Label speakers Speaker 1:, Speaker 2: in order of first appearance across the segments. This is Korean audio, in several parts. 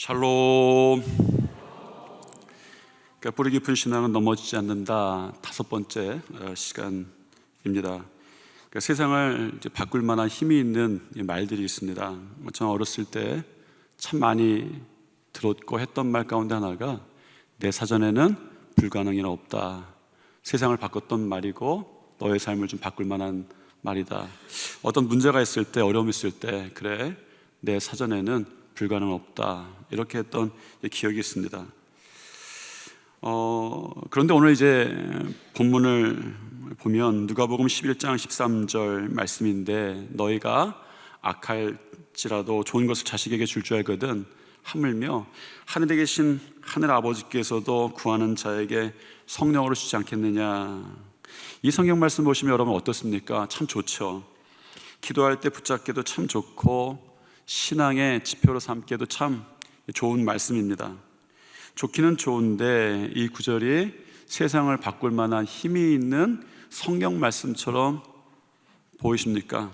Speaker 1: 샬롬. 뿌리 깊은 신앙은 넘어지지 않는다. 5번째 시간입니다. 세상을 이제 바꿀 만한 힘이 있는 말들이 있습니다. 저는 어렸을 때 참 많이 들었고 했던 말 가운데 하나가 내 사전에는 불가능이는 없다. 세상을 바꿨던 말이고 너의 삶을 좀 바꿀 만한 말이다. 어떤 문제가 있을 때, 어려움이 있을 때, 그래, 내 사전에는 불가능 없다, 이렇게 했던 기억이 있습니다. 그런데 오늘 이제 본문을 보면 누가복음 11장 13절 말씀인데, 너희가 악할지라도 좋은 것을 자식에게 줄 줄 알거든 하물며 하늘에 계신 하늘 아버지께서도 구하는 자에게 성령으로 주지 않겠느냐. 이 성경 말씀 보시면 여러분 어떻습니까? 참 좋죠. 기도할 때 붙잡기도 참 좋고 신앙의 지표로 삼기에도 참 좋은 말씀입니다. 좋기는 좋은데 이 구절이 세상을 바꿀 만한 힘이 있는 성경 말씀처럼 보이십니까?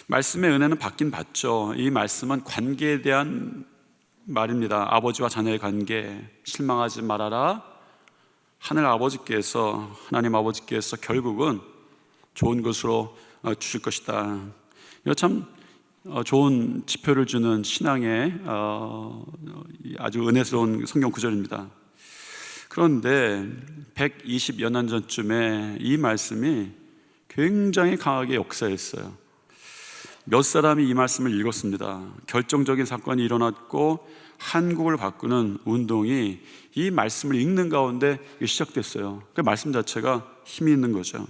Speaker 1: 말씀의 은혜는 받긴 받죠. 이 말씀은 관계에 대한 말입니다. 아버지와 자녀의 관계, 실망하지 말아라. 하늘 아버지께서, 하나님 아버지께서 결국은 좋은 것으로 주실 것이다. 이거 참 좋은 지표를 주는 신앙의 아주 은혜스러운 성경 구절입니다. 그런데 120여 년 전쯤에 이 말씀이 굉장히 강하게 역사했어요. 몇 사람이 이 말씀을 읽었습니다. 결정적인 사건이 일어났고 한국을 바꾸는 운동이 이 말씀을 읽는 가운데 시작됐어요. 그 말씀 자체가 힘이 있는 거죠.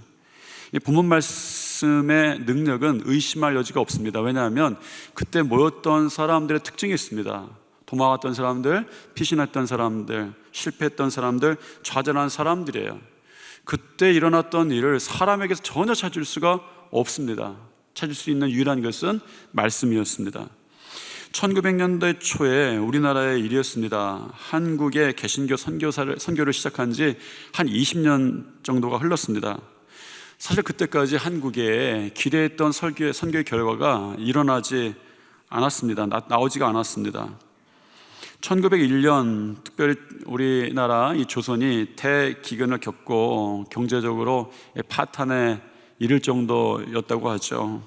Speaker 1: 이 본문 말씀의 능력은 의심할 여지가 없습니다. 왜냐하면 그때 모였던 사람들의 특징이 있습니다. 도망갔던 사람들, 피신했던 사람들, 실패했던 사람들, 좌절한 사람들이에요. 그때 일어났던 일을 사람에게서 전혀 찾을 수가 없습니다. 찾을 수 있는 유일한 것은 말씀이었습니다. 1900년대 초에 우리나라의 일이었습니다. 한국의 개신교 선교를 시작한 지 한 20년 정도가 흘렀습니다. 사실 그때까지 한국에 기대했던 선교의 결과가 일어나지 않았습니다. 나오지가 않았습니다. 1901년 특별히 우리나라 이 조선이 대기근을 겪고 경제적으로 파탄에 이를 정도였다고 하죠.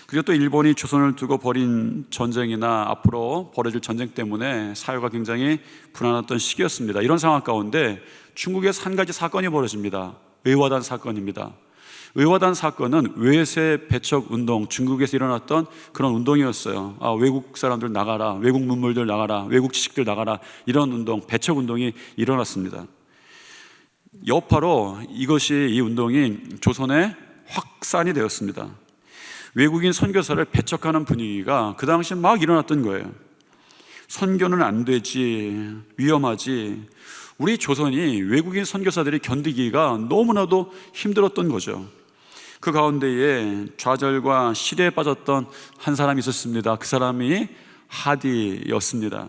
Speaker 1: 그리고 또 일본이 조선을 두고 벌인 전쟁이나 앞으로 벌어질 전쟁 때문에 사회가 굉장히 불안했던 시기였습니다. 이런 상황 가운데 중국에서 한 가지 사건이 벌어집니다. 의화단 사건입니다. 의화단 사건은 외세 배척 운동, 중국에서 일어났던 그런 운동이었어요. 외국 사람들 나가라, 외국 문물들 나가라, 외국 지식들 나가라, 이런 운동, 배척 운동이 일어났습니다. 여파로 이것이, 이 운동이 조선에 확산이 되었습니다. 외국인 선교사를 배척하는 분위기가 그 당시에 막 일어났던 거예요. 선교는 안 되지, 위험하지. 우리 조선이 외국인 선교사들이 견디기가 너무나도 힘들었던 거죠. 그 가운데에 좌절과 시대에 빠졌던 한 사람이 있었습니다. 그 사람이 하디였습니다.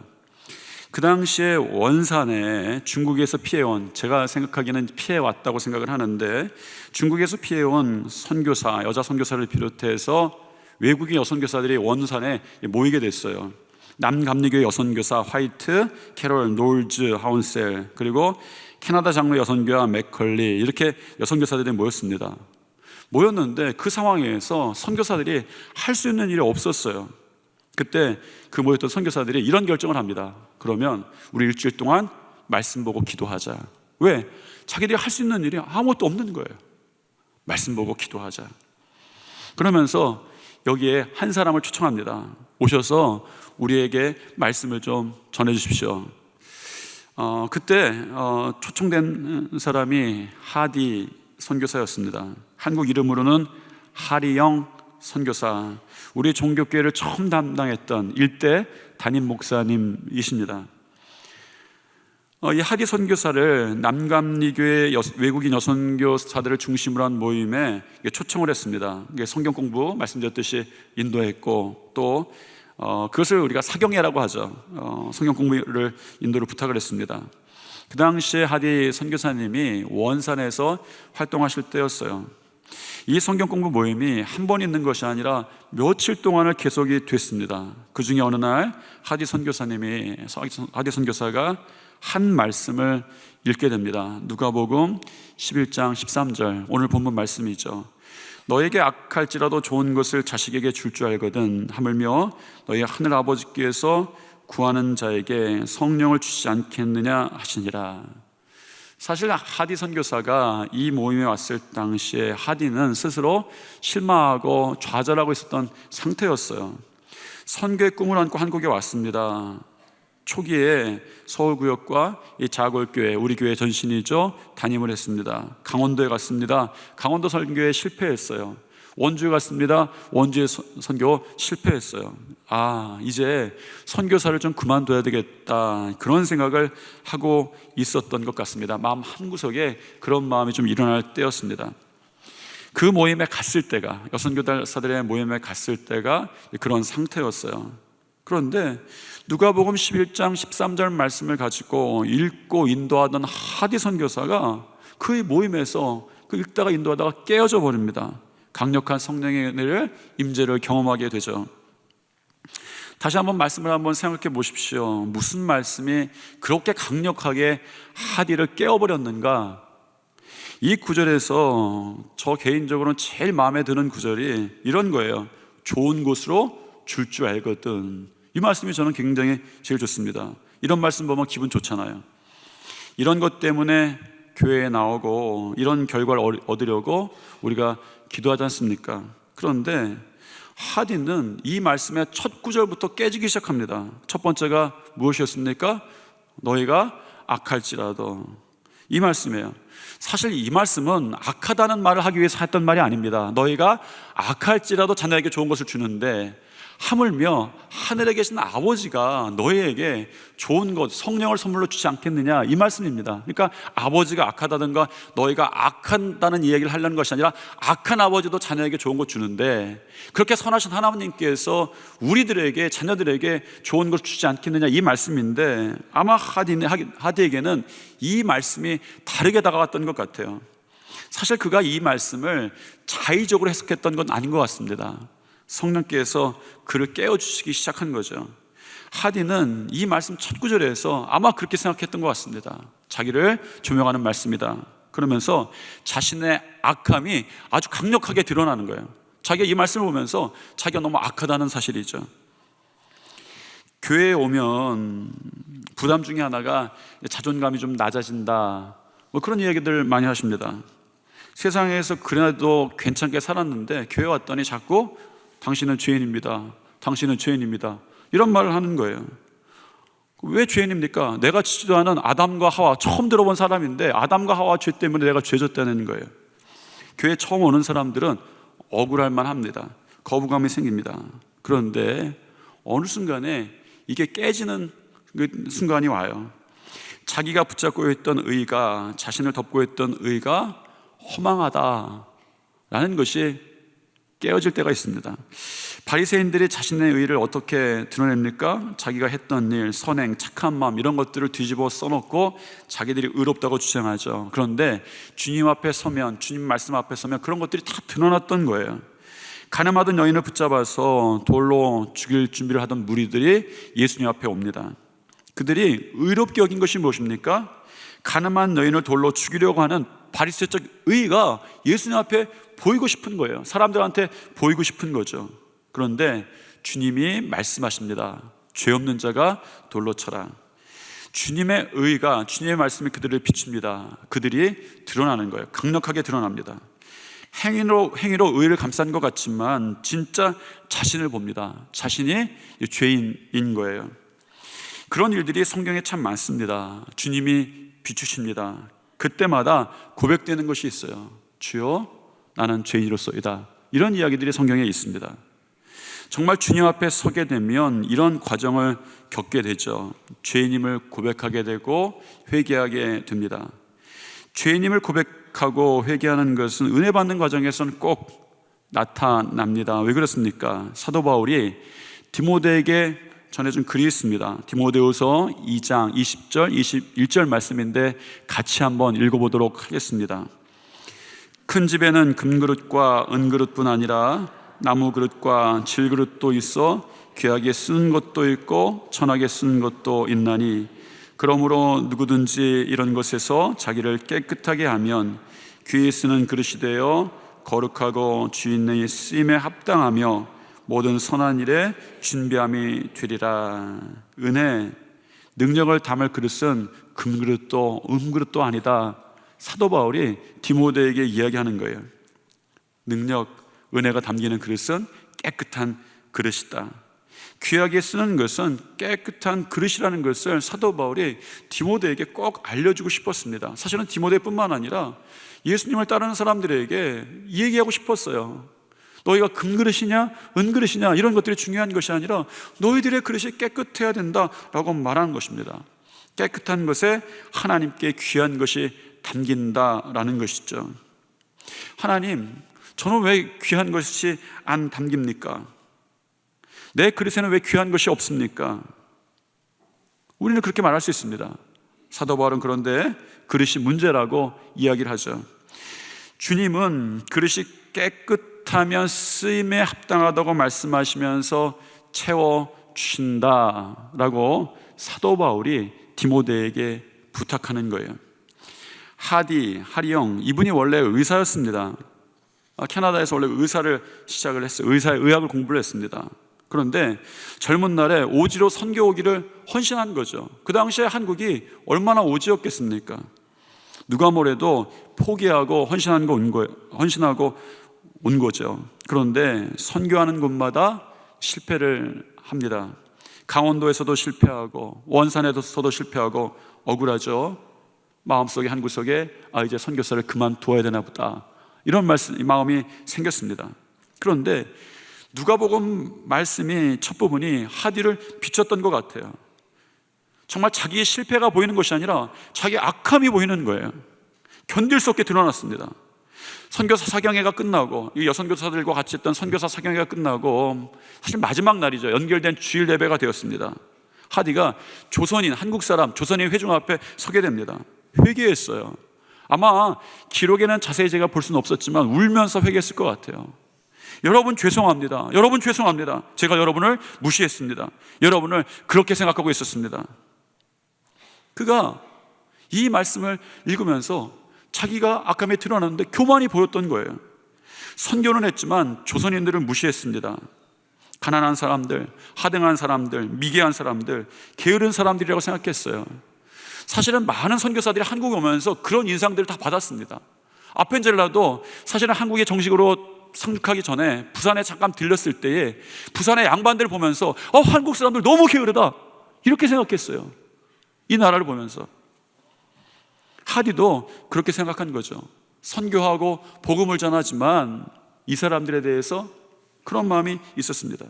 Speaker 1: 그 당시에 원산에 중국에서 피해온, 제가 생각하기에는 피해왔다고 생각을 하는데, 중국에서 피해온 선교사, 여자 선교사를 비롯해서 외국인 여선교사들이 원산에 모이게 됐어요. 남감리교회 여선교사 화이트, 캐롤 놀즈 하운셀, 그리고 캐나다 장로 여선교사 맥컬리, 이렇게 여선교사들이 모였습니다. 모였는데 그 상황에서 선교사들이 할 수 있는 일이 없었어요. 그때 그 모였던 선교사들이 이런 결정을 합니다. 그러면 우리 일주일 동안 말씀 보고 기도하자. 왜? 자기들이 할 수 있는 일이 아무것도 없는 거예요. 말씀 보고 기도하자. 그러면서 여기에 한 사람을 초청합니다. 오셔서 우리에게 말씀을 좀 전해 주십시오. 그때 초청된 사람이 하디 선교사였습니다. 한국 이름으로는 하리영 선교사, 우리 종교교회를 처음 담당했던 일대 담임 목사님이십니다. 이 하디 선교사를 남감리교회 외국인 여선교사들을 중심으로 한 모임에 초청을 했습니다. 성경 공부 말씀드렸듯이 인도했고, 또 그것을 우리가 사경회라고 하죠. 성경 공부를 인도를 부탁을 했습니다. 그 당시에 하디 선교사님이 원산에서 활동하실 때였어요. 이 성경 공부 모임이 한 번 있는 것이 아니라 며칠 동안을 계속이 됐습니다. 그 중에 어느 날 하디 선교사가 한 말씀을 읽게 됩니다. 누가복음 11장 13절, 오늘 본문 말씀이죠. 너에게 악할지라도 좋은 것을 자식에게 줄 줄 알거든 하물며 너희 하늘 아버지께서 구하는 자에게 성령을 주시지 않겠느냐 하시니라. 사실 하디 선교사가 이 모임에 왔을 당시에 하디는 스스로 실망하고 좌절하고 있었던 상태였어요. 선교의 꿈을 안고 한국에 왔습니다. 초기에 서울구역과 이 자골교회, 우리 교회 전신이죠, 담임을 했습니다. 강원도에 갔습니다. 강원도 선교에 실패했어요. 원주에 갔습니다. 원주에 선교 실패했어요. 이제 선교사를 좀 그만둬야 되겠다, 그런 생각을 하고 있었던 것 같습니다. 마음 한구석에 그런 마음이 좀 일어날 때였습니다. 그 모임에 갔을 때가, 여선교사들의 모임에 갔을 때가 그런 상태였어요. 그런데 누가복음 11장 13절 말씀을 가지고 읽고 인도하던 하디 선교사가 그 모임에서 읽다가 인도하다가 깨어져 버립니다. 강력한 성령의 은혜를, 임재를 경험하게 되죠. 다시 한번 말씀을 한번 생각해 보십시오. 무슨 말씀이 그렇게 강력하게 하디를 깨워버렸는가? 이 구절에서 저 개인적으로는 제일 마음에 드는 구절이 이런 거예요. 좋은 곳으로 줄 줄 알거든. 이 말씀이 저는 굉장히 제일 좋습니다. 이런 말씀 보면 기분 좋잖아요. 이런 것 때문에 교회에 나오고 이런 결과를 얻으려고 우리가 기도하지 않습니까? 그런데 하디는 이 말씀의 첫 구절부터 깨지기 시작합니다. 첫 번째가 무엇이었습니까? 너희가 악할지라도. 이 말씀이에요. 사실 이 말씀은 악하다는 말을 하기 위해서 했던 말이 아닙니다. 너희가 악할지라도 자녀에게 좋은 것을 주는데 하물며 하늘에 계신 아버지가 너희에게 좋은 것, 성령을 선물로 주지 않겠느냐, 이 말씀입니다. 그러니까 아버지가 악하다든가 너희가 악한다는 이야기를 하려는 것이 아니라 악한 아버지도 자녀에게 좋은 것 주는데 그렇게 선하신 하나님께서 우리들에게, 자녀들에게 좋은 걸 주지 않겠느냐, 이 말씀인데 아마 하디에게는 이 말씀이 다르게 다가왔던 것 같아요. 사실 그가 이 말씀을 자의적으로 해석했던 건 아닌 것 같습니다. 성령께서 그를 깨워주시기 시작한 거죠. 하디는 이 말씀 첫 구절에서 아마 그렇게 생각했던 것 같습니다. 자기를 조명하는 말씀이다 그러면서 자신의 악함이 아주 강력하게 드러나는 거예요. 자기가 이 말씀을 보면서 자기가 너무 악하다는 사실이죠. 교회에 오면 부담 중에 하나가 자존감이 좀 낮아진다, 그런 이야기들 많이 하십니다. 세상에서 그래도 괜찮게 살았는데 교회 왔더니 자꾸 당신은 죄인입니다, 당신은 죄인입니다, 이런 말을 하는 거예요. 왜 죄인입니까? 내가 지지도 않은 아담과 하와, 처음 들어본 사람인데 아담과 하와 죄 때문에 내가 죄졌다는 거예요. 교회 처음 오는 사람들은 억울할 만합니다. 거부감이 생깁니다. 그런데 어느 순간에 이게 깨지는 그 순간이 와요. 자기가 붙잡고 있던 의가, 자신을 덮고 있던 의가 허망하다라는 것이 깨어질 때가 있습니다. 바리새인들이 자신의 의를 어떻게 드러냅니까? 자기가 했던 일, 선행, 착한 마음, 이런 것들을 뒤집어 써놓고 자기들이 의롭다고 주장하죠. 그런데 주님 앞에 서면, 주님 말씀 앞에 서면 그런 것들이 다 드러났던 거예요. 가늠하던 여인을 붙잡아서 돌로 죽일 준비를 하던 무리들이 예수님 앞에 옵니다. 그들이 의롭게 여긴 것이 무엇입니까? 가늠한 여인을 돌로 죽이려고 하는 바리새적 의가 예수님 앞에 보이고 싶은 거예요. 사람들한테 보이고 싶은 거죠. 그런데 주님이 말씀하십니다. 죄 없는 자가 돌로 쳐라. 주님의 의가, 주님의 말씀이 그들을 비춥니다. 그들이 드러나는 거예요. 강력하게 드러납니다. 행위로 의를 감싼 것 같지만 진짜 자신을 봅니다. 자신이 죄인인 거예요. 그런 일들이 성경에 참 많습니다. 주님이 비추십니다. 그때마다 고백되는 것이 있어요. 주여, 나는 죄인으로소이다. 이런 이야기들이 성경에 있습니다. 정말 주님 앞에 서게 되면 이런 과정을 겪게 되죠. 죄인임을 고백하게 되고 회개하게 됩니다. 죄인임을 고백하고 회개하는 것은 은혜 받는 과정에서는 꼭 나타납니다. 왜 그렇습니까? 사도 바울이 디모데에게 전해준 글이 있습니다. 디모데후서 2장 20절 21절 말씀인데 같이 한번 읽어보도록 하겠습니다. 큰 집에는 금그릇과 은그릇뿐 아니라 나무 그릇과 질그릇도 있어 귀하게 쓰는 것도 있고 천하게 쓰는 것도 있나니 그러므로 누구든지 이런 것에서 자기를 깨끗하게 하면 귀히 쓰는 그릇이 되어 거룩하고 주인의 쓰임에 합당하며 모든 선한 일에 준비함이 되리라. 은혜, 능력을 담을 그릇은 금그릇도 은그릇도 아니다. 사도 바울이 디모데에게 이야기하는 거예요. 능력, 은혜가 담기는 그릇은 깨끗한 그릇이다. 귀하게 쓰는 것은 깨끗한 그릇이라는 것을 사도 바울이 디모데에게 꼭 알려주고 싶었습니다. 사실은 디모데뿐만 아니라 예수님을 따르는 사람들에게 얘기하고 싶었어요. 너희가 금그릇이냐 은그릇이냐 이런 것들이 중요한 것이 아니라 너희들의 그릇이 깨끗해야 된다라고 말하는 것입니다. 깨끗한 것에 하나님께 귀한 것이 담긴다라는 것이죠. 하나님, 저는 왜 귀한 것이 안 담깁니까? 내 그릇에는 왜 귀한 것이 없습니까? 우리는 그렇게 말할 수 있습니다. 사도 바울은 그런데 그릇이 문제라고 이야기를 하죠. 주님은 그릇이 깨끗하면 쓰임에 합당하다고 말씀하시면서 채워주신다라고 사도 바울이 디모데에게 부탁하는 거예요. 하리 형, 이분이 원래 의사였습니다. 캐나다에서 원래 의사를 시작을 했어요. 의학을 공부를 했습니다. 그런데 젊은 날에 오지로 선교 오기를 헌신한 거죠. 그 당시에 한국이 얼마나 오지였겠습니까? 누가 뭐래도 포기하고 헌신하고 온 거죠. 그런데 선교하는 곳마다 실패를 합니다. 강원도에서도 실패하고 원산에서도 실패하고 억울하죠. 마음속에 한 구석에 이제 선교사를 그만둬야 되나 보다, 이런 마음이 생겼습니다. 그런데 누가복음 말씀이 첫 부분이 하디를 비췄던 것 같아요. 정말 자기의 실패가 보이는 것이 아니라 자기의 악함이 보이는 거예요. 견딜 수 없게 드러났습니다. 선교사 사경회가 끝나고, 이 여선교사들과 같이 했던 선교사 사경회가 끝나고 사실 마지막 날이죠. 연결된 주일 예배가 되었습니다. 하디가 조선인, 한국 사람, 조선인 회중 앞에 서게 됩니다. 회개했어요. 아마 기록에는 자세히 제가 볼 수는 없었지만 울면서 회개했을 것 같아요. 여러분 죄송합니다. 여러분 죄송합니다. 제가 여러분을 무시했습니다. 여러분을 그렇게 생각하고 있었습니다. 그가 이 말씀을 읽으면서 자기가 악함에 드러났는데 교만이 보였던 거예요. 선교는 했지만 조선인들을 무시했습니다. 가난한 사람들, 하등한 사람들, 미개한 사람들, 게으른 사람들이라고 생각했어요. 사실은 많은 선교사들이 한국에 오면서 그런 인상들을 다 받았습니다. 아펜젤라도 사실은 한국에 정식으로 상륙하기 전에 부산에 잠깐 들렸을 때에 부산의 양반들을 보면서 한국 사람들 너무 게으르다, 이렇게 생각했어요. 이 나라를 보면서. 하디도 그렇게 생각한 거죠. 선교하고 복음을 전하지만 이 사람들에 대해서 그런 마음이 있었습니다.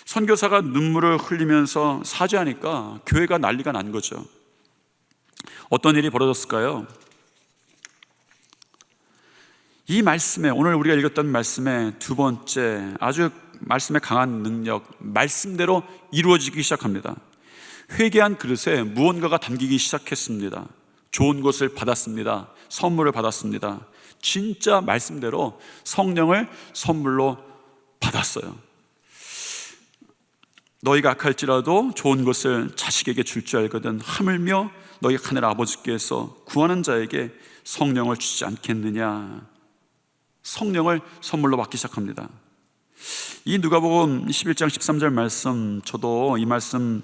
Speaker 1: 선교사가 눈물을 흘리면서 사죄하니까 교회가 난리가 난 거죠. 어떤 일이 벌어졌을까요? 이 말씀에, 오늘 우리가 읽었던 말씀의 두 번째, 아주 말씀의 강한 능력, 말씀대로 이루어지기 시작합니다. 회개한 그릇에 무언가가 담기기 시작했습니다. 좋은 것을 받았습니다. 선물을 받았습니다. 진짜 말씀대로 성령을 선물로 받았어요. 너희가 악할지라도 좋은 것을 자식에게 줄 줄 알거든 하물며 너희 하늘 아버지께서 구하는 자에게 성령을 주지 않겠느냐. 성령을 선물로 받기 시작합니다. 이 누가복음 11장 13절 말씀, 저도 이 말씀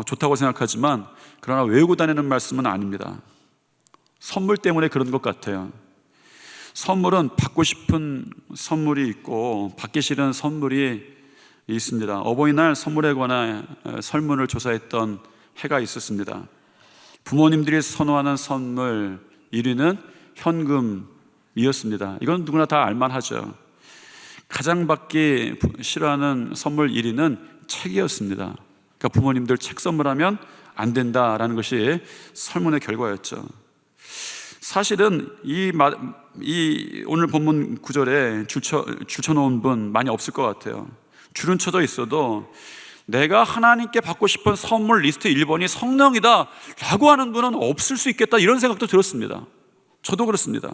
Speaker 1: 좋다고 생각하지만 그러나 외우고 다니는 말씀은 아닙니다. 선물 때문에 그런 것 같아요. 선물은 받고 싶은 선물이 있고 받기 싫은 선물이 있습니다. 어버이날 선물에 관한 설문을 조사했던 해가 있었습니다. 부모님들이 선호하는 선물 1위는 현금이었습니다. 이건 누구나 다 알만하죠. 가장 받기 싫어하는 선물 1위는 책이었습니다. 그러니까 부모님들 책 선물하면 안 된다라는 것이 설문의 결과였죠. 사실은 이 오늘 본문 구절에 줄쳐놓은 분 많이 없을 것 같아요. 줄은 쳐져 있어도 내가 하나님께 받고 싶은 선물 리스트 1번이 성령이다 라고 하는 분은 없을 수 있겠다, 이런 생각도 들었습니다. 저도 그렇습니다.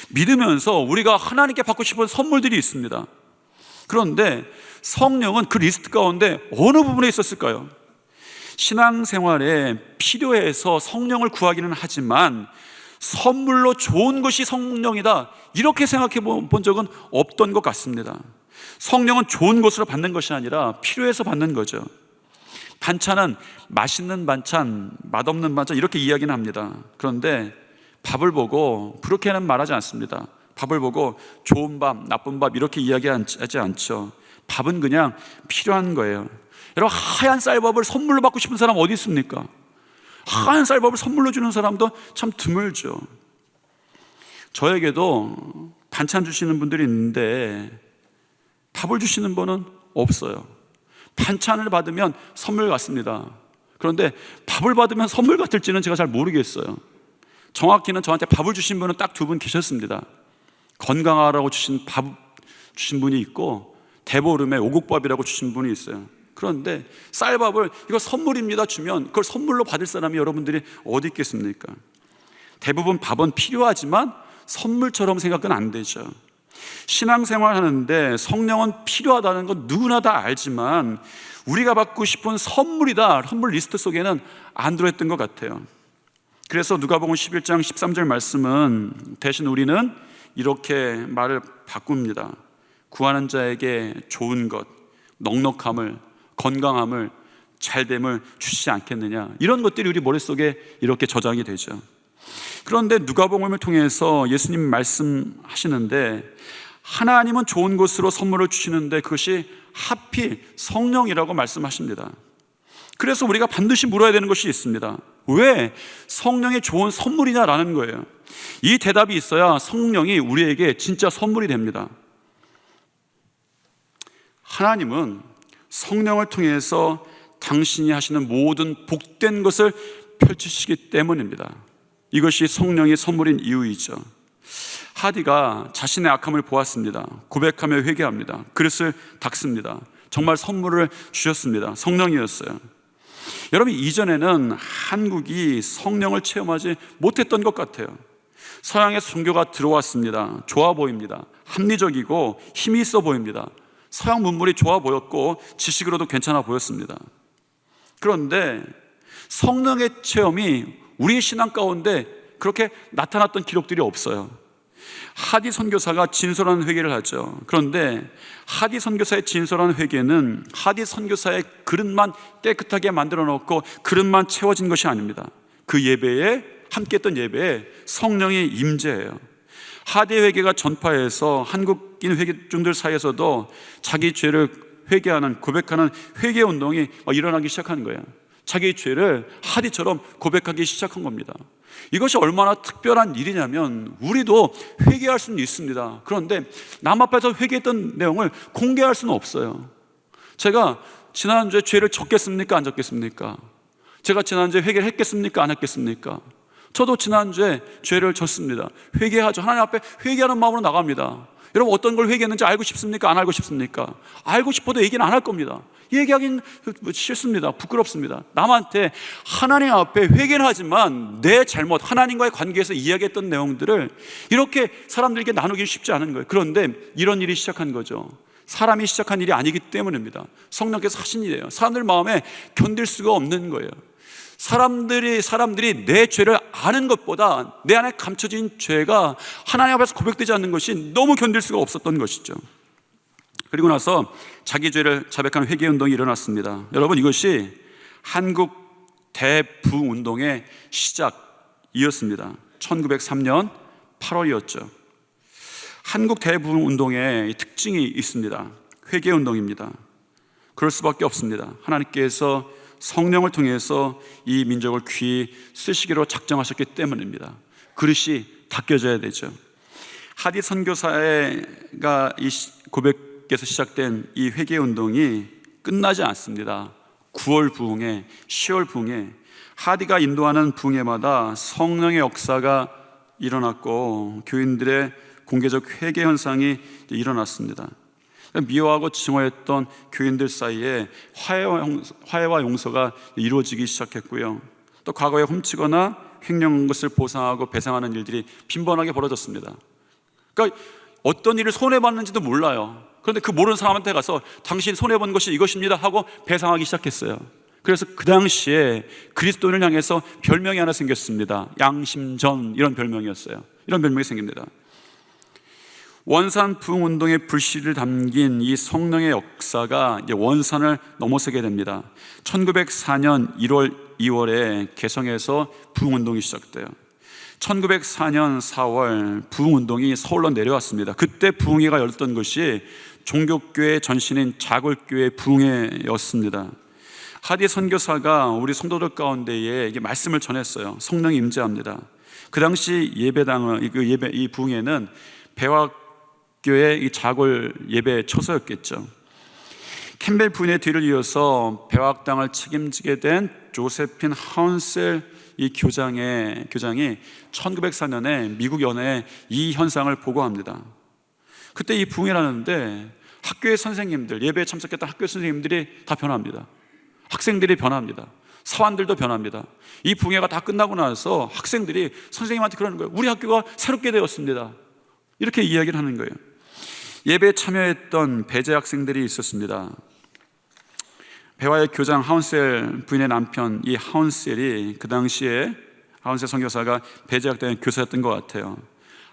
Speaker 1: 믿으면서 우리가 하나님께 받고 싶은 선물들이 있습니다. 그런데 성령은 그 리스트 가운데 어느 부분에 있었을까요? 신앙생활에 필요해서 성령을 구하기는 하지만 선물로 좋은 것이 성령이다, 이렇게 생각해 본 적은 없던 것 같습니다. 성령은 좋은 것으로 받는 것이 아니라 필요해서 받는 거죠. 반찬은 맛있는 반찬, 맛없는 반찬 이렇게 이야기는 합니다. 그런데 밥을 보고 그렇게는 말하지 않습니다. 밥을 보고 좋은 밥, 나쁜 밥 이렇게 이야기하지 않죠. 밥은 그냥 필요한 거예요. 여러분, 하얀 쌀밥을 선물로 받고 싶은 사람 어디 있습니까? 하얀 쌀밥을 선물로 주는 사람도 참 드물죠. 저에게도 반찬 주시는 분들이 있는데 밥을 주시는 분은 없어요. 반찬을 받으면 선물 같습니다. 그런데 밥을 받으면 선물 같을지는 제가 잘 모르겠어요. 정확히는 저한테 밥을 주신 분은 딱 두 분 계셨습니다. 건강하라고 밥 주신 분이 있고 대보름에 오곡밥이라고 주신 분이 있어요. 그런데 쌀밥을 이거 선물입니다 주면 그걸 선물로 받을 사람이 여러분들이 어디 있겠습니까? 대부분 밥은 필요하지만 선물처럼 생각은 안 되죠. 신앙생활 하는데 성령은 필요하다는 건 누구나 다 알지만 우리가 받고 싶은 선물이다, 선물 리스트 속에는 안 들어있던 것 같아요. 그래서 누가복음 11장 13절 말씀은 대신 우리는 이렇게 말을 바꿉니다. 구하는 자에게 좋은 것, 넉넉함을, 건강함을, 잘됨을 주시지 않겠느냐, 이런 것들이 우리 머릿속에 이렇게 저장이 되죠. 그런데 누가복음을 통해서 예수님 말씀하시는데 하나님은 좋은 것으로 선물을 주시는데 그것이 하필 성령이라고 말씀하십니다. 그래서 우리가 반드시 물어야 되는 것이 있습니다. 왜 성령이 좋은 선물이냐라는 거예요. 이 대답이 있어야 성령이 우리에게 진짜 선물이 됩니다. 하나님은 성령을 통해서 당신이 하시는 모든 복된 것을 펼치시기 때문입니다. 이것이 성령의 선물인 이유이죠. 하디가 자신의 악함을 보았습니다. 고백하며 회개합니다. 그릇을 닦습니다. 정말 선물을 주셨습니다. 성령이었어요. 여러분, 이전에는 한국이 성령을 체험하지 못했던 것 같아요. 서양에서 종교가 들어왔습니다. 좋아 보입니다. 합리적이고 힘이 있어 보입니다. 서양 문물이 좋아 보였고 지식으로도 괜찮아 보였습니다. 그런데 성령의 체험이 우리 신앙 가운데 그렇게 나타났던 기록들이 없어요. 하디 선교사가 진솔한 회개를 하죠. 그런데 하디 선교사의 진솔한 회개는 하디 선교사의 그릇만 깨끗하게 만들어 놓고 그릇만 채워진 것이 아닙니다. 그 예배에 함께했던 예배에 성령의 임재예요. 하디 회개가 전파해서 한국인 회개중들 사이에서도 자기 죄를 회개하는, 고백하는 회개 운동이 일어나기 시작한 거예요. 자기 죄를 하디처럼 고백하기 시작한 겁니다. 이것이 얼마나 특별한 일이냐면 우리도 회개할 수는 있습니다. 그런데 남 앞에서 회개했던 내용을 공개할 수는 없어요. 제가 지난주에 죄를 졌겠습니까? 안 졌겠습니까? 제가 지난주에 회개를 했겠습니까? 안 했겠습니까? 저도 지난주에 죄를 졌습니다. 회개하죠. 하나님 앞에 회개하는 마음으로 나갑니다. 여러분, 어떤 걸 회개했는지 알고 싶습니까? 안 알고 싶습니까? 알고 싶어도 얘기는 안 할 겁니다. 얘기하긴 싫습니다. 부끄럽습니다. 남한테 하나님 앞에 회개는 하지만 내 잘못, 하나님과의 관계에서 이야기했던 내용들을 이렇게 사람들에게 나누기 쉽지 않은 거예요. 그런데 이런 일이 시작한 거죠. 사람이 시작한 일이 아니기 때문입니다. 성령께서 하신 일이에요. 사람들 마음에 견딜 수가 없는 거예요. 사람들이 내 죄를 아는 것보다 내 안에 감춰진 죄가 하나님 앞에서 고백되지 않는 것이 너무 견딜 수가 없었던 것이죠. 그리고 나서 자기 죄를 자백하는 회개운동이 일어났습니다. 여러분, 이것이 한국 대부운동의 시작이었습니다. 1903년 8월이었죠. 한국 대부운동의 특징이 있습니다. 회개운동입니다. 그럴 수밖에 없습니다. 하나님께서 성령을 통해서 이 민족을 귀히 쓰시기로 작정하셨기 때문입니다. 그릇이 닦여져야 되죠. 하디 선교사가 이 고백에서 시작된 이 회개운동이 끝나지 않습니다. 9월 부흥회, 10월 부흥회, 하디가 인도하는 부흥회마다 성령의 역사가 일어났고 교인들의 공개적 회개 현상이 일어났습니다. 미워하고 증오했던 교인들 사이에 화해와 용서가 이루어지기 시작했고요. 또 과거에 훔치거나 횡령한 것을 보상하고 배상하는 일들이 빈번하게 벌어졌습니다. 그러니까 어떤 일을 손해봤는지도 몰라요. 그런데 그 모르는 사람한테 가서 당신 손해본 것이 이것입니다 하고 배상하기 시작했어요. 그래서 그 당시에 그리스도인을 향해서 별명이 하나 생겼습니다. 양심전, 이런 별명이었어요. 이런 별명이 생깁니다. 원산 부흥운동의 불씨를 담긴 이 성령의 역사가 이제 원산을 넘어서게 됩니다. 1904년 1월, 2월에 개성에서 부흥운동이 시작돼요. 1904년 4월 부흥운동이 서울로 내려왔습니다. 그때 부흥회가 열렸던 것이 종교교회 전신인 자골교회 부흥회였습니다. 하디 선교사가 우리 성도들 가운데에 이게 말씀을 전했어요. 성령이 임재합니다. 그 당시 예배당은 이 부흥회는 배화교회 이 자골 예배 처소였겠죠. 캠벨 부인의 뒤를 이어서 배화당을 책임지게 된 조세핀 하운셀 이 교장이 1904년에 미국 연회에 이 현상을 보고합니다. 그때 이 부흥회라는데 학교의 선생님들, 예배에 참석했던 학교 선생님들이 다 변합니다. 학생들이 변합니다. 사관들도 변합니다. 이 부흥회가 다 끝나고 나서 학생들이 선생님한테 그러는 거예요. 우리 학교가 새롭게 되었습니다. 이렇게 이야기를 하는 거예요. 예배에 참여했던 배제 학생들이 있었습니다. 배화의 교장 하운셀 부인의 남편 이 하운셀이 그 당시에 하운셀 선교사가 배제학당의 교사였던 것 같아요.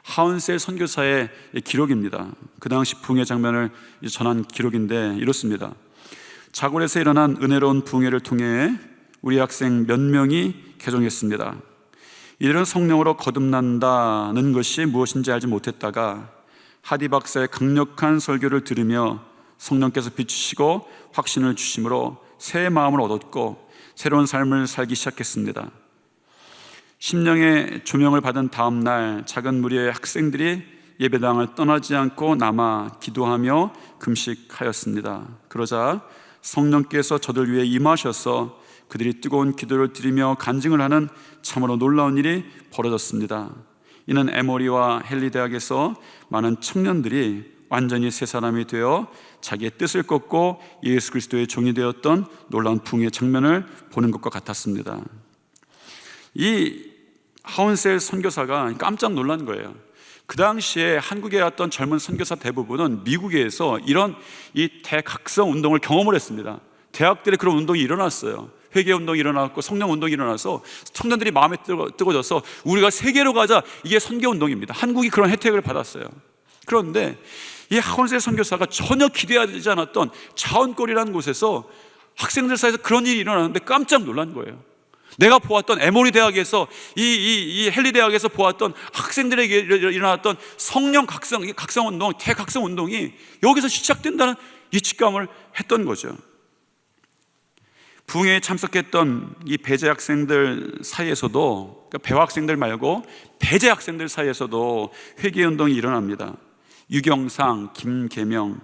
Speaker 1: 하운셀 선교사의 기록입니다. 그 당시 부흥회 장면을 전한 기록인데 이렇습니다. 자골에서 일어난 은혜로운 부흥회를 통해 우리 학생 몇 명이 개종했습니다. 이들은 성령으로 거듭난다는 것이 무엇인지 알지 못했다가 하디 박사의 강력한 설교를 들으며 성령께서 비추시고 확신을 주심으로 새 마음을 얻었고 새로운 삶을 살기 시작했습니다. 심령의 조명을 받은 다음 날 작은 무리의 학생들이 예배당을 떠나지 않고 남아 기도하며 금식하였습니다. 그러자 성령께서 저들 위해 임하셔서 그들이 뜨거운 기도를 드리며 간증을 하는 참으로 놀라운 일이 벌어졌습니다. 이는 에모리와 헨리 대학에서 많은 청년들이 완전히 새 사람이 되어 자기의 뜻을 꺾고 예수 그리스도의 종이 되었던 놀라운 부흥의 장면을 보는 것과 같았습니다. 이 하운셀 선교사가 깜짝 놀란 거예요. 그 당시에 한국에 왔던 젊은 선교사 대부분은 미국에서 이런 이 대각성 운동을 경험을 했습니다. 대학들에 그런 운동이 일어났어요. 회개 운동이 일어났고 성령 운동이 일어나서 청년들이 마음에 뜨거워져서 우리가 세계로 가자, 이게 선교 운동입니다. 한국이 그런 혜택을 받았어요. 그런데 이 하운셀 선교사가 전혀 기대하지 않았던 자원골이라는 곳에서 학생들 사이에서 그런 일이 일어나는데 깜짝 놀란 거예요. 내가 보았던 에모리 대학에서 이 헨리 대학에서 보았던 학생들에게 일어났던 성령 각성 운동, 대각성 운동이 여기서 시작된다는 이 직감을 했던 거죠. 부흥회에 참석했던 이 배제 학생들 사이에서도, 그러니까 배화 학생들 말고 배제 학생들 사이에서도 회개 운동이 일어납니다. 유경상, 김계명,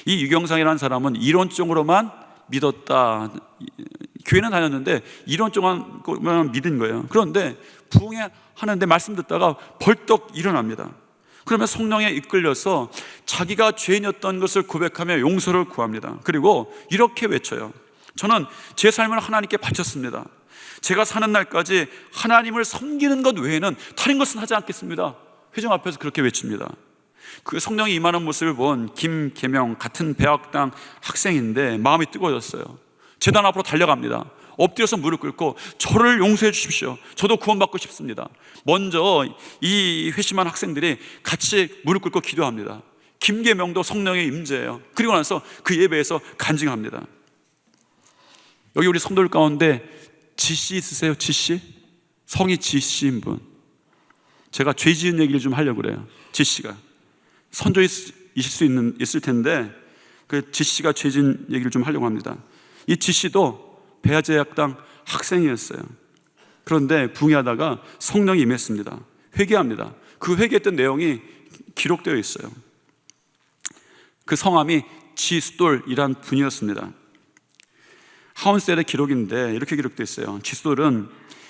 Speaker 1: 이 유경상이라는 사람은 이론적으로만 믿었다. 교회는 다녔는데 이론적으로만 믿은 거예요. 그런데 부흥회 하는데 말씀 듣다가 벌떡 일어납니다. 그러면 성령에 이끌려서 자기가 죄인이었던 것을 고백하며 용서를 구합니다. 그리고 이렇게 외쳐요. 저는 제 삶을 하나님께 바쳤습니다. 제가 사는 날까지 하나님을 섬기는 것 외에는 다른 것은 하지 않겠습니다. 회중 앞에서 그렇게 외칩니다. 그 성령이 임하는 모습을 본 김계명 같은 배학당 학생인데 마음이 뜨거워졌어요. 제단 앞으로 달려갑니다. 엎드려서 무릎 꿇고 저를 용서해 주십시오. 저도 구원받고 싶습니다. 먼저 이 회심한 학생들이 같이 무릎 꿇고 기도합니다. 김계명도 성령의 임재예요. 그리고 나서 그 예배에서 간증합니다. 여기 우리 성도들 가운데 지씨 있으세요? 지씨? 성이 지씨인 분. 제가 죄 지은 얘기를 좀 하려고 그래요. 지씨가 선조이실 수 있을 텐데 그 지씨가 죄 지은 얘기를 좀 하려고 합니다. 이 지씨도 배화제학당 학생이었어요. 그런데 부흥회하다가 성령이 임했습니다. 회개합니다. 그 회개했던 내용이 기록되어 있어요. 그 성함이 지스돌이란 분이었습니다. 하운셀의 기록인데 이렇게 기록되어 있어요. 지스돌은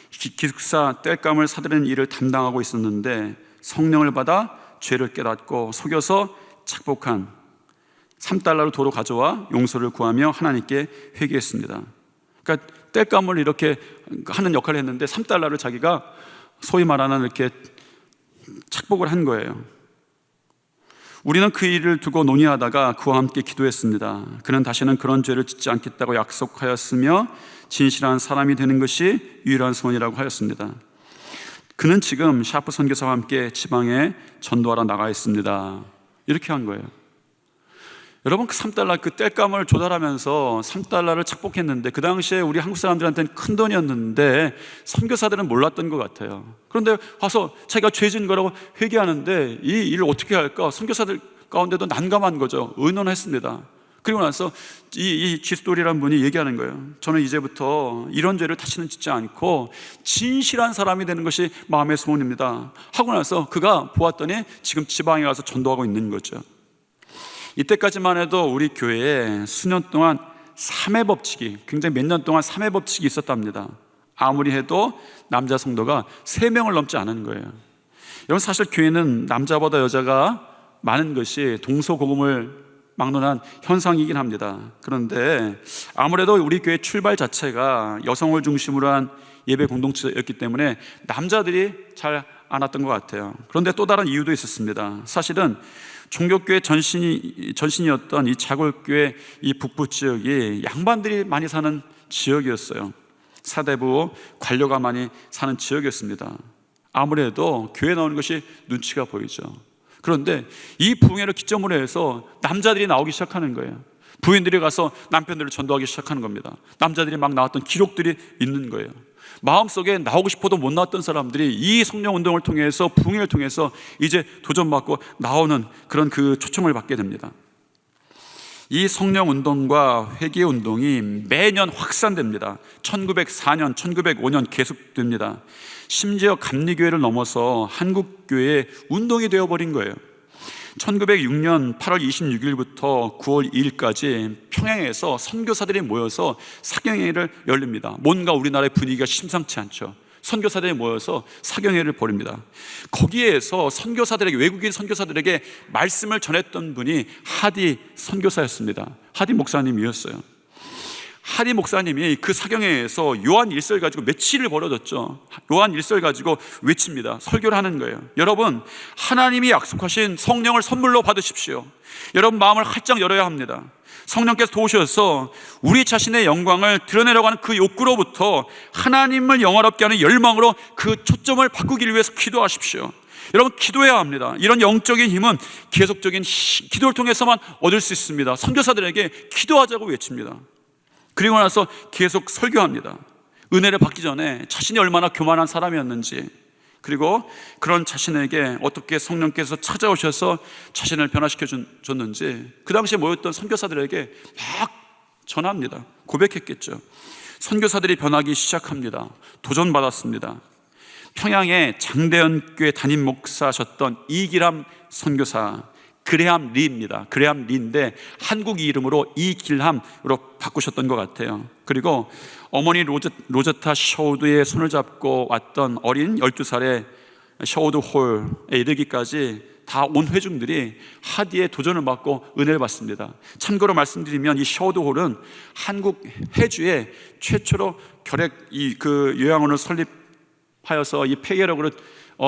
Speaker 1: 기숙사 땔감을 사들이는 일을 담당하고 있었는데 성령을 받아 죄를 깨닫고 속여서 착복한 $3로 도로 가져와 용서를 구하며 하나님께 회개했습니다. 그러니까 땔감을 이렇게 하는 역할을 했는데 $3를 자기가 소위 말하는 이렇게 착복을 한 거예요. 우리는 그 일을 두고 논의하다가 그와 함께 기도했습니다. 그는 다시는 그런 죄를 짓지 않겠다고 약속하였으며 진실한 사람이 되는 것이 유일한 소원이라고 하였습니다. 그는 지금 샤프 선교사와 함께 지방에 전도하러 나가 있습니다. 이렇게 한 거예요. 여러분, 그 3달러 그 땔감을 조달하면서 3달러를 착복했는데 그 당시에 우리 한국 사람들한테는 큰 돈이었는데 선교사들은 몰랐던 것 같아요. 그런데 와서 자기가 죄 지은 거라고 회개하는데 이 일을 어떻게 할까? 선교사들 가운데도 난감한 거죠. 의논했습니다. 그리고 나서 이 지스돌이라는 분이 얘기하는 거예요. 저는 이제부터 이런 죄를 다시는 짓지 않고 진실한 사람이 되는 것이 마음의 소원입니다 하고 나서 그가 보았더니 지금 지방에 가서 전도하고 있는 거죠. 이때까지만 해도 우리 교회에 수년 동안 3회 법칙이, 굉장히 몇 년 동안 3회 법칙이 있었답니다. 아무리 해도 남자 성도가 3명을 넘지 않은 거예요. 여러분, 사실 교회는 남자보다 여자가 많은 것이 동서고금을 막론한 현상이긴 합니다. 그런데 아무래도 우리 교회 출발 자체가 여성을 중심으로 한 예배 공동체였기 때문에 남자들이 잘 안 왔던 것 같아요. 그런데 또 다른 이유도 있었습니다. 사실은 종교교회 전신이었던 이 자골교회 이 북부 지역이 양반들이 많이 사는 지역이었어요. 사대부 관료가 많이 사는 지역이었습니다. 아무래도 교회 나오는 것이 눈치가 보이죠. 그런데 이 부흥회를 기점으로 해서 남자들이 나오기 시작하는 거예요. 부인들이 가서 남편들을 전도하기 시작하는 겁니다. 남자들이 막 나왔던 기록들이 있는 거예요. 마음속에 나오고 싶어도 못 나왔던 사람들이 이 성령운동을 통해서, 부흥회를 통해서 이제 도전받고 나오는 그런 그 초청을 받게 됩니다. 이 성령운동과 회개운동이 매년 확산됩니다. 1904년, 1905년 계속됩니다. 심지어 감리교회를 넘어서 한국교회의 운동이 되어버린 거예요. 1906년 8월 26일부터 9월 2일까지 평양에서 선교사들이 모여서 사경회를 열립니다. 뭔가 우리나라의 분위기가 심상치 않죠. 선교사들이 모여서 사경회를 벌입니다. 거기에서 선교사들에게, 외국인 선교사들에게 말씀을 전했던 분이 하디 선교사였습니다. 하디 목사님이었어요. 하디 목사님이 그 사경회에서 요한 1설 가지고 며칠을 벌어졌죠. 요한 1설 가지고 외칩니다. 설교를 하는 거예요. 여러분, 하나님이 약속하신 성령을 선물로 받으십시오. 여러분, 마음을 활짝 열어야 합니다. 성령께서 도우셔서 우리 자신의 영광을 드러내려고 하는 그 욕구로부터 하나님을 영화롭게 하는 열망으로 그 초점을 바꾸기 위해서 기도하십시오. 여러분, 기도해야 합니다. 이런 영적인 힘은 계속적인 기도를 통해서만 얻을 수 있습니다. 선교사들에게 기도하자고 외칩니다. 그리고 나서 계속 설교합니다. 은혜를 받기 전에 자신이 얼마나 교만한 사람이었는지, 그리고 그런 자신에게 어떻게 성령께서 찾아오셔서 자신을 변화시켜 줬는지 그 당시에 모였던 선교사들에게 막 전합니다. 고백했겠죠. 선교사들이 변하기 시작합니다. 도전받았습니다. 평양에 장대현 교회 담임 목사셨던 이기람 선교사, 그레함 리입니다. 그레함 리인데 한국 이름으로 이길함으로 바꾸셨던 것 같아요. 그리고 어머니 로제타 셔우드의 손을 잡고 왔던 어린 12살의 셔우드 홀에 이르기까지 다 온 회중들이 하디의 도전을 받고 은혜를 받습니다. 참고로 말씀드리면 이 셔우드 홀은 한국 해주에 최초로 결핵 그 요양원을 설립하여서 이 폐결핵으로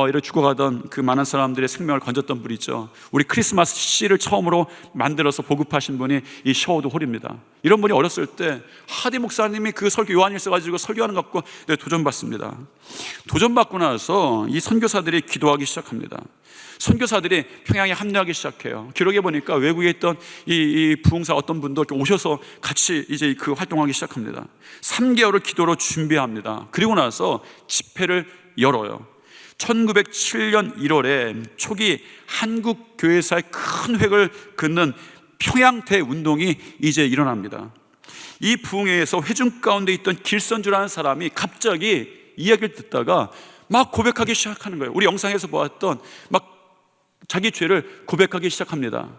Speaker 1: 이렇게 죽어가던 그 많은 사람들의 생명을 건졌던 분이죠. 우리 크리스마스 씨를 처음으로 만들어서 보급하신 분이 이 셔우드 홀입니다. 이런 분이 어렸을 때 하디 목사님이 그 설교 요한일서 가지고 설교하는 것 갖고 도전받습니다. 도전받고 나서 이 선교사들이 기도하기 시작합니다. 선교사들이 평양에 합류하기 시작해요. 기록에 보니까 외국에 있던 이 부흥사 어떤 분도 이렇게 오셔서 같이 이제 그 활동하기 시작합니다. 3개월을 기도로 준비합니다. 그리고 나서 집회를 열어요. 1907년 1월에 초기 한국 교회사의 큰 획을 긋는 평양대 운동이 이제 일어납니다. 이 부흥회에서 회중 가운데 있던 길선주라는 사람이 갑자기 이야기를 듣다가 막 고백하기 시작하는 거예요. 우리 영상에서 보았던 막 자기 죄를 고백하기 시작합니다.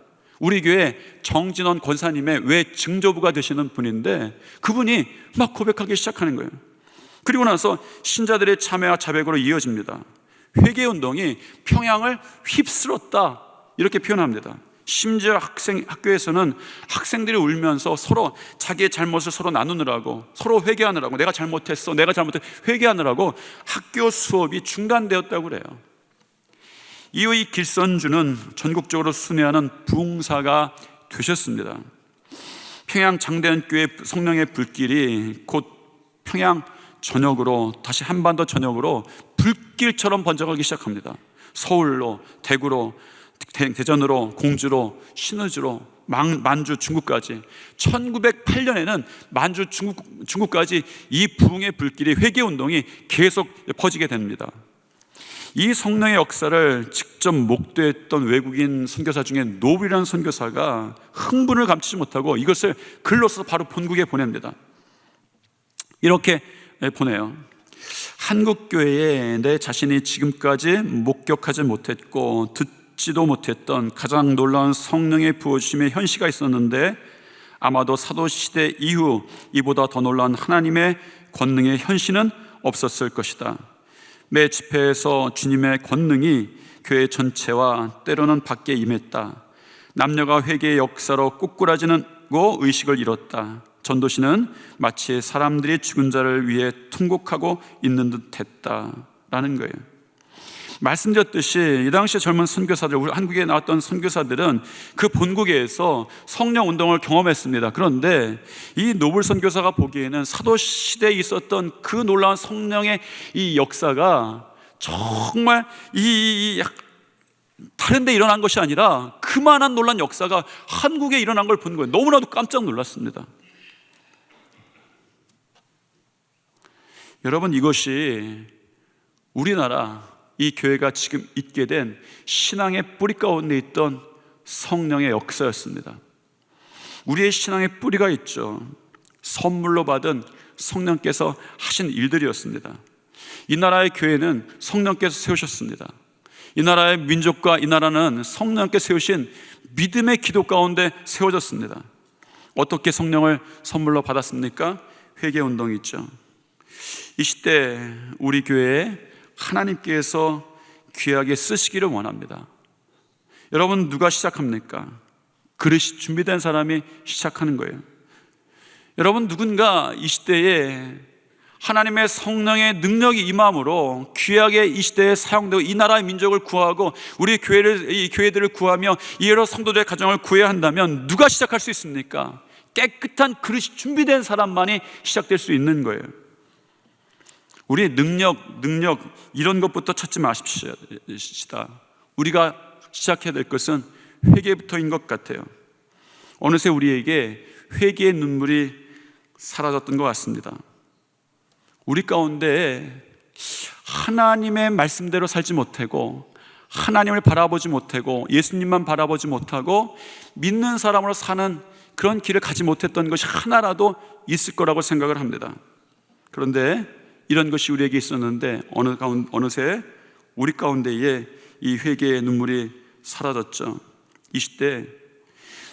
Speaker 1: 우리 교회 정진원 권사님의 외 증조부가 되시는 분인데 그분이 막 고백하기 시작하는 거예요. 그리고 나서 신자들의 참회와 자백으로 이어집니다. 회개운동이 평양을 휩쓸었다, 이렇게 표현합니다. 심지어 학교에서는 학생들이 울면서 서로 자기의 잘못을 서로 나누느라고, 서로 회개하느라고, 내가 잘못했어, 내가 잘못했어 회개하느라고 학교 수업이 중단되었다고 그래요. 이후 이 길선주는 전국적으로 순회하는 부흥사가 되셨습니다. 평양 장대한교회 성령의 불길이 곧 평양 전역으로, 다시 한반도 전역으로 불길처럼 번져가기 시작합니다. 서울로, 대구로, 대전으로, 공주로, 신의주로, 만주, 중국까지. 1908년에는 만주, 중국까지 이 부흥의 불길이, 회개운동이 계속 퍼지게 됩니다. 이 성령의 역사를 직접 목도했던 외국인 선교사 중에 노블이라는 선교사가 흥분을 감추지 못하고 이것을 글로 써서 바로 본국에 보냅니다. 이렇게 보내요. 한국 교회에 내 자신이 지금까지 목격하지 못했고 듣지도 못했던 가장 놀라운 성령의 부어주심의 현시가 있었는데, 아마도 사도시대 이후 이보다 더 놀라운 하나님의 권능의 현시는 없었을 것이다. 매 집회에서 주님의 권능이 교회 전체와 때로는 밖에 임했다. 남녀가 회개의 역사로 꼬꾸라지고 의식을 잃었다. 전도시는 마치 사람들이 죽은 자를 위해 통곡하고 있는 듯 했다라는 거예요. 말씀드렸듯이 이 당시에 젊은 선교사들, 우리 한국에 나왔던 선교사들은 그 본국에서 성령 운동을 경험했습니다. 그런데 이 노블 선교사가 보기에는 사도시대에 있었던 그 놀라운 성령의 이 역사가 정말 다른 데 일어난 것이 아니라 그만한 놀란 역사가 한국에 일어난 걸 본 거예요. 너무나도 깜짝 놀랐습니다. 여러분, 이것이 우리나라 이 교회가 지금 있게 된 신앙의 뿌리 가운데 있던 성령의 역사였습니다. 우리의 신앙의 뿌리가 있죠. 선물로 받은 성령께서 하신 일들이었습니다. 이 나라의 교회는 성령께서 세우셨습니다. 이 나라의 민족과 이 나라는 성령께서 세우신 믿음의 기도 가운데 세워졌습니다. 어떻게 성령을 선물로 받았습니까? 회개운동이 있죠. 이 시대 우리 교회에 하나님께서 귀하게 쓰시기를 원합니다. 여러분, 누가 시작합니까? 그릇이 준비된 사람이 시작하는 거예요. 여러분, 누군가 이 시대에 하나님의 성령의 능력이 임함으로 귀하게 이 시대에 사용되고 이 나라의 민족을 구하고 우리 이 교회들을 구하며 이 여러 성도들의 가정을 구해야 한다면 누가 시작할 수 있습니까? 깨끗한 그릇이 준비된 사람만이 시작될 수 있는 거예요. 우리의 능력 이런 것부터 찾지 마십시다. 우리가 시작해야 될 것은 회개부터인 것 같아요. 어느새 우리에게 회개의 눈물이 사라졌던 것 같습니다. 우리 가운데 하나님의 말씀대로 살지 못하고 하나님을 바라보지 못하고 예수님만 바라보지 못하고 믿는 사람으로 사는 그런 길을 가지 못했던 것이 하나라도 있을 거라고 생각을 합니다. 그런데 이런 것이 우리에게 있었는데 어느새 우리 가운데에 이 회개의 눈물이 사라졌죠. 이 시대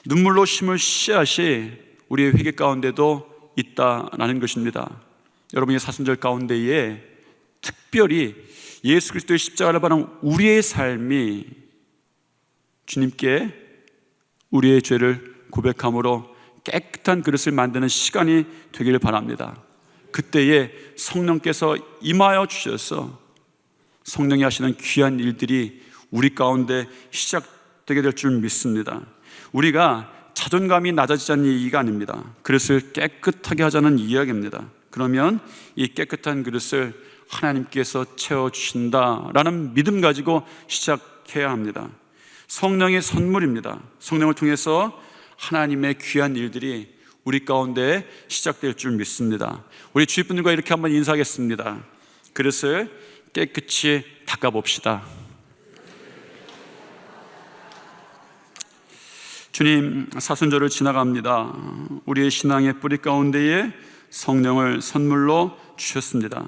Speaker 1: 눈물로 심을 씨앗이 우리의 회개 가운데도 있다라는 것입니다. 여러분의 사순절 가운데에 특별히 예수 그리스도의 십자가를 바라는 우리의 삶이 주님께 우리의 죄를 고백함으로 깨끗한 그릇을 만드는 시간이 되기를 바랍니다. 그때에 성령께서 임하여 주셔서 성령이 하시는 귀한 일들이 우리 가운데 시작되게 될 줄 믿습니다. 우리가 자존감이 낮아지자는 얘기가 아닙니다. 그릇을 깨끗하게 하자는 이야기입니다. 그러면 이 깨끗한 그릇을 하나님께서 채워주신다라는 믿음 가지고 시작해야 합니다. 성령의 선물입니다. 성령을 통해서 하나님의 귀한 일들이 우리 가운데 시작될 줄 믿습니다. 우리 주위 분들과 이렇게 한번 인사하겠습니다. 그릇을 깨끗이 닦아봅시다. 주님, 사순절을 지나갑니다. 우리의 신앙의 뿌리 가운데에 성령을 선물로 주셨습니다.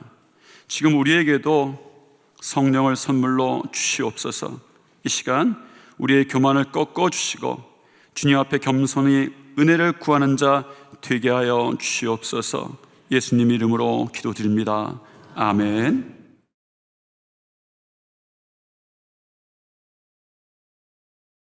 Speaker 1: 지금 우리에게도 성령을 선물로 주시옵소서. 이 시간 우리의 교만을 꺾어주시고 주님 앞에 겸손히 은혜를 구하는 자 되게 하여 주시옵소서. 예수님 이름으로 기도드립니다. 아멘.